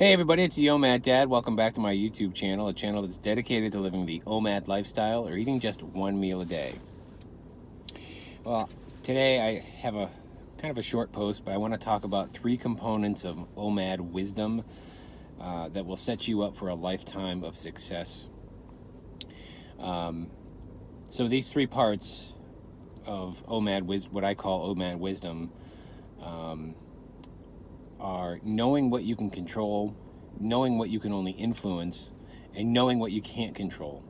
Hey everybody, it's the Omad Dad. Welcome back to my YouTube channel, a channel that's dedicated to living the Omad lifestyle or eating just one meal a day. Well, today I have a kind of a short post, but I want to talk about 3 components of Omad wisdom that will set you up for a lifetime of success. So these 3 parts of what I call Omad wisdom, are knowing what you can control, knowing what you can only influence, and knowing what you can't control.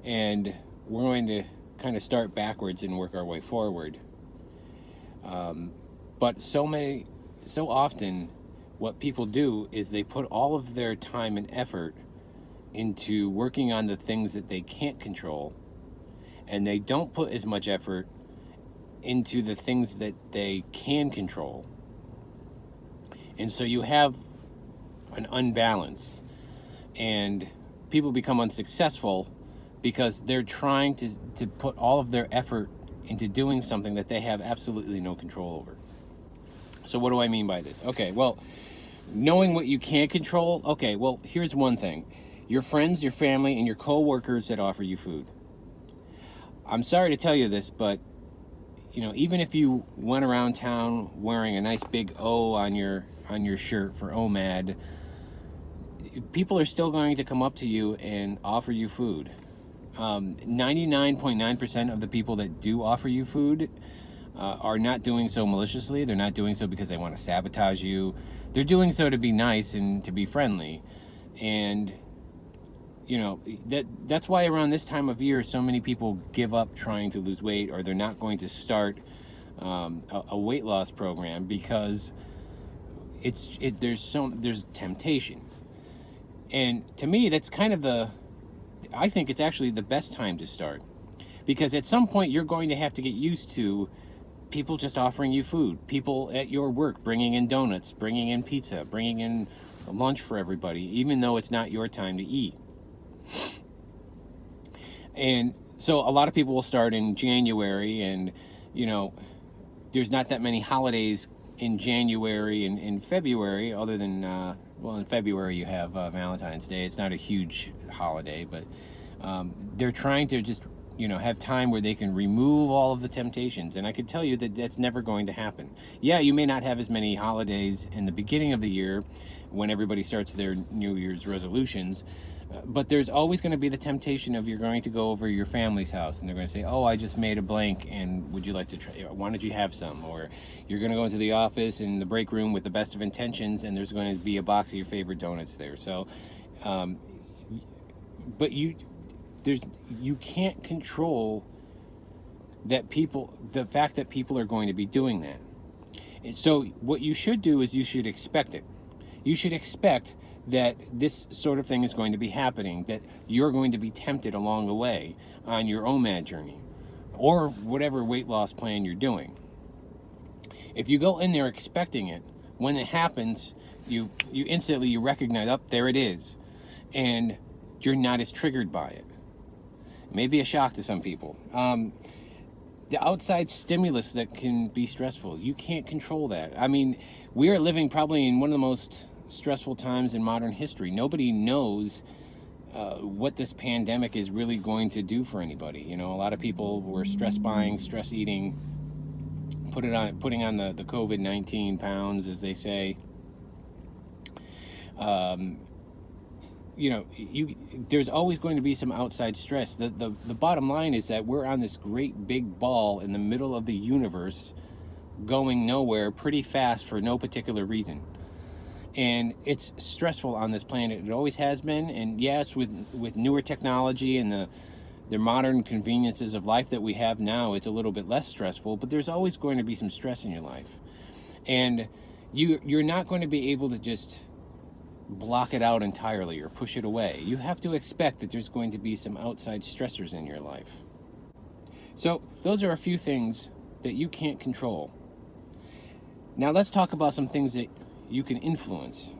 And we're going to kind of start backwards and work our way forward. But so often, what people do is they put all of their time and effort into working on the things that they can't control, and they don't put as much effort into the things that they can control. And so you have an unbalance, and people become unsuccessful because they're trying to put all of their effort into doing something that they have absolutely no control over. So what do I mean by this? Okay, well, knowing what you can't control, okay, well, here's one thing. Your friends, your family, and your co-workers that offer you food. I'm sorry to tell you this, but even if you went around town wearing a nice big O on your shirt for Omad, people are still going to come up to you and offer you food. 99.9% of the people that do offer you food are not doing so maliciously. They're not doing so because they want to sabotage you. They're doing so to be nice and to be friendly. And that's why around this time of year so many people give up trying to lose weight, or they're not going to start a weight loss program, because there's temptation. And to me, that's kind of I think it's actually the best time to start, because at some point you're going to have to get used to people just offering you food, people at your work bringing in donuts, bringing in pizza, bringing in lunch for everybody, even though it's not your time to eat. And so a lot of people will start in January, and there's not that many holidays in January and in February, other than in February you have Valentine's Day. It's not a huge holiday, but they're trying to just have time where they can remove all of the temptations. And I can tell you that that's never going to happen. Yeah, you may not have as many holidays in the beginning of the year when everybody starts their New Year's resolutions, but there's always going to be the temptation of you're going to go over your family's house and they're going to say, oh, I just made a blank and would you like to try? Why don't you have some? Or you're going to go into the office in the break room with the best of intentions and there's going to be a box of your favorite donuts there. So, but you can't control the fact that people are going to be doing that. And so what you should do is you should expect it. You should expect that this sort of thing is going to be happening, that you're going to be tempted along the way on your Omad journey, or whatever weight loss plan you're doing. If you go in there expecting it, when it happens, you instantly recognize, oh, there it is, and you're not as triggered by it. Maybe a shock to some people. The outside stimulus that can be stressful, you can't control that. I mean, we are living probably in one of the most stressful times in modern history. Nobody knows what this pandemic is really going to do for anybody. A lot of people were stress buying, stress eating, putting on the COVID-19 pounds, as they say. There's always going to be some outside stress. The bottom line is that we're on this great big ball in the middle of the universe, going nowhere pretty fast for no particular reason. And it's stressful on this planet. It always has been. And yes, with newer technology and the modern conveniences of life that we have now, it's a little bit less stressful, but there's always going to be some stress in your life. And you're not going to be able to just block it out entirely or push it away. You have to expect that there's going to be some outside stressors in your life. So those are a few things that you can't control. Now let's talk about some things that you can influence.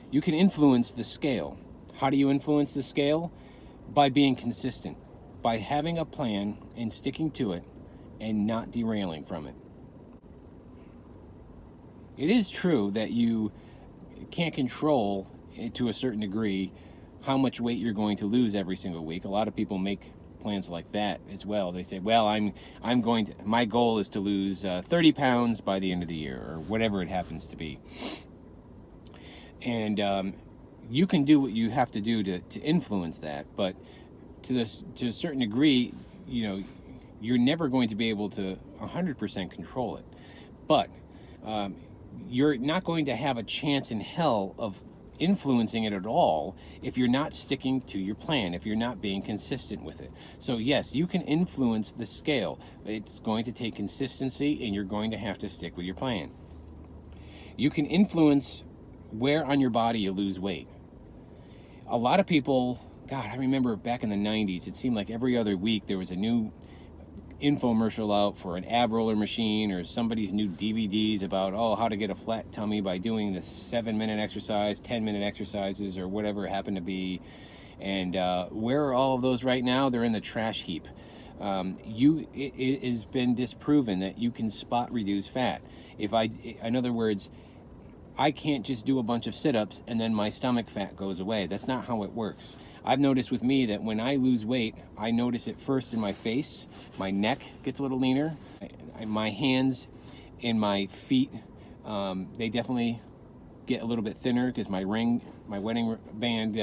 You can influence the scale. How do you influence the scale? By being consistent, by having a plan and sticking to it and not derailing from it. It is true that you can't control, to a certain degree, how much weight you're going to lose every single week. A lot of people make plans like that as well. They say, well, my goal is to lose 30 pounds by the end of the year, or whatever it happens to be. And you can do what you have to do to influence that, but to a certain degree, you're never going to be able to 100% control it. But you're not going to have a chance in hell of influencing it at all if you're not sticking to your plan, if you're not being consistent with it. So yes, you can influence the scale. It's going to take consistency, and you're going to have to stick with your plan. You can influence where on your body you lose weight. A lot of people, God, I remember back in the 90s, it seemed like every other week there was a new infomercial out for an ab roller machine, or somebody's new DVDs about how to get a flat tummy by doing the 7-minute exercise, 10-minute exercises, or whatever it happened to be. And where are all of those right now? They're in the trash heap. It has been disproven that you can spot reduce fat. In other words, I can't just do a bunch of sit-ups and then my stomach fat goes away. That's not how it works. I've noticed with me that when I lose weight, I notice it first in my face. My neck gets a little leaner. My hands and my feet, they definitely get a little bit thinner because my wedding band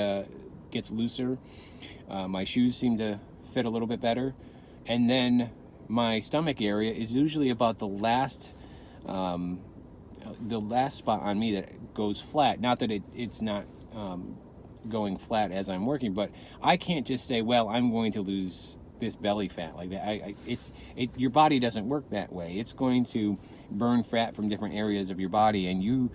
gets looser. My shoes seem to fit a little bit better. And then my stomach area is usually about the last spot on me that goes flat. Not that it's not going flat as I'm working, but I can't just say, well, I'm going to lose this belly fat like that. Your body doesn't work that way. It's going to burn fat from different areas of your body, and you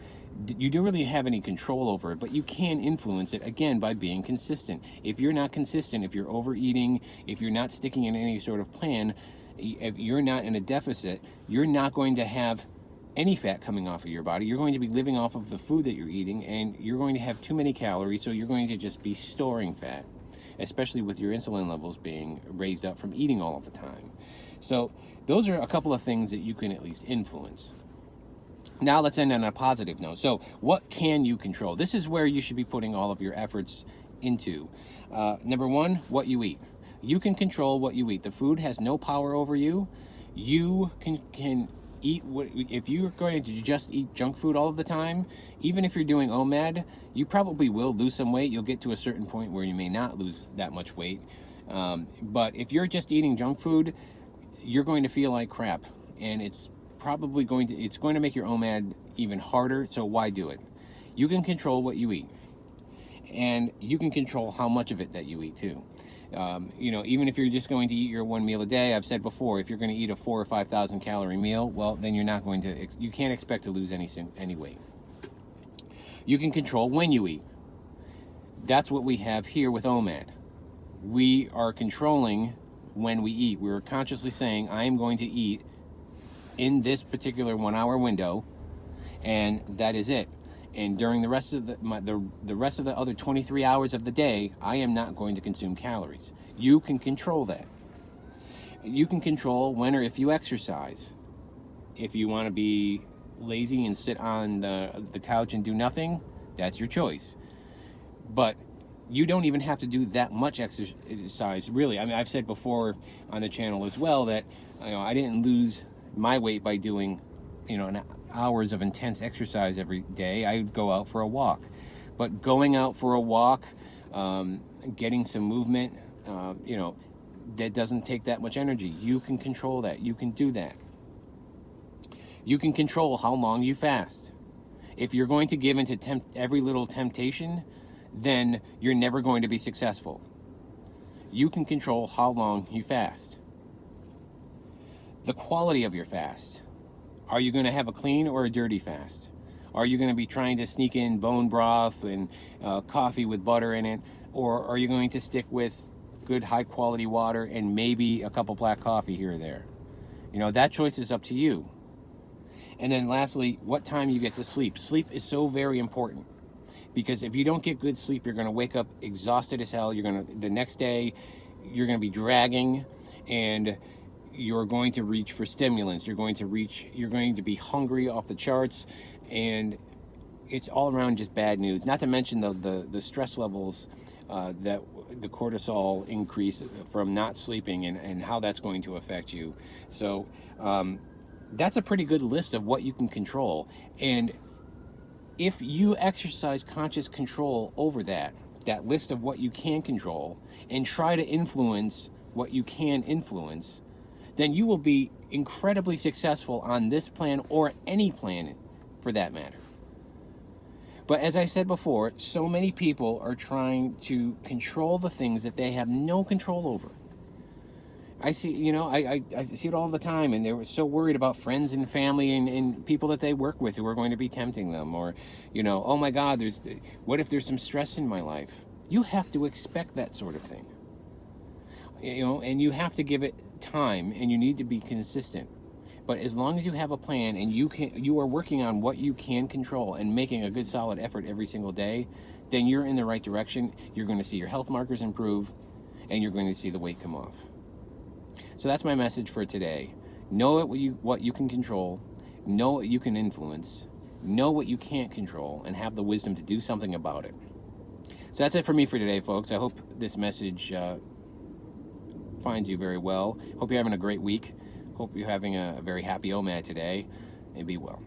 don't really have any control over it, but you can influence it, again, by being consistent. If you're not consistent, if you're overeating, if you're not sticking in any sort of plan, if you're not in a deficit, you're not going to have any fat coming off of your body. You're going to be living off of the food that you're eating, and you're going to have too many calories, so you're going to just be storing fat, especially with your insulin levels being raised up from eating all of the time. So those are a couple of things that you can at least influence. Now let's end on a positive note. So what can you control? This is where you should be putting all of your efforts into. Number one, what you eat. You can control what you eat. The food has no power over you. You can eat if you're going to just eat junk food all of the time. Even if you're doing Omad, you probably will lose some weight. You'll get to a certain point where you may not lose that much weight, but if you're just eating junk food, you're going to feel like crap, and it's going to make your Omad even harder. So why do it? You can control what you eat, and you can control how much of it that you eat too. Even if you're just going to eat your one meal a day, I've said before, if you're going to eat a 4,000 or 5,000 calorie meal, well, then you can't expect to lose any weight. You can control when you eat. That's what we have here with Omad. We are controlling when we eat. We're consciously saying, I am going to eat in this particular 1 hour window, and that is it. And during the rest of the other 23 hours of the day, I am not going to consume calories. You can control that. You can control when or if you exercise. If you want to be lazy and sit on the couch and do nothing, that's your choice. But you don't even have to do that much exercise, really. I mean, I've said before on the channel as well that I didn't lose my weight by doing hours of intense exercise every day. I would go out for a walk. But going out for a walk, getting some movement, that doesn't take that much energy. You can control that. You can do that. You can control how long you fast. If you're going to give into every little temptation, then you're never going to be successful. You can control how long you fast. The quality of your fast. Are you going to have a clean or a dirty fast? Are you going to be trying to sneak in bone broth and coffee with butter in it? Or are you going to stick with good high quality water and maybe a cup of black coffee here or there? That choice is up to you. And then lastly, what time you get to sleep. Sleep is so very important, because if you don't get good sleep, you're going to wake up exhausted as hell. The next day, you're going to be dragging, and you're going to reach for stimulants. You're going to be hungry off the charts, and it's all around just bad news. Not to mention the stress levels that the cortisol increase from not sleeping, and how that's going to affect you. So that's a pretty good list of what you can control. And if you exercise conscious control over that list of what you can control, and try to influence what you can influence, then you will be incredibly successful on this plan, or any plan for that matter. But as I said before, so many people are trying to control the things that they have no control over. I see, I see it all the time, and they're so worried about friends and family and people that they work with who are going to be tempting them, or, oh my God, what if there's some stress in my life? You have to expect that sort of thing, and you have to give it time, and you need to be consistent. But as long as you have a plan, and you are working on what you can control and making a good solid effort every single day, then you're in the right direction. You're going to see your health markers improve, and you're going to see the weight come off. So that's my message for today. Know what you can control, know what you can influence, know what you can't control, and have the wisdom to do something about it. So that's it for me for today, folks. I hope this message finds you very well. Hope you're having a great week. Hope you're having a very happy Omad today, and be well.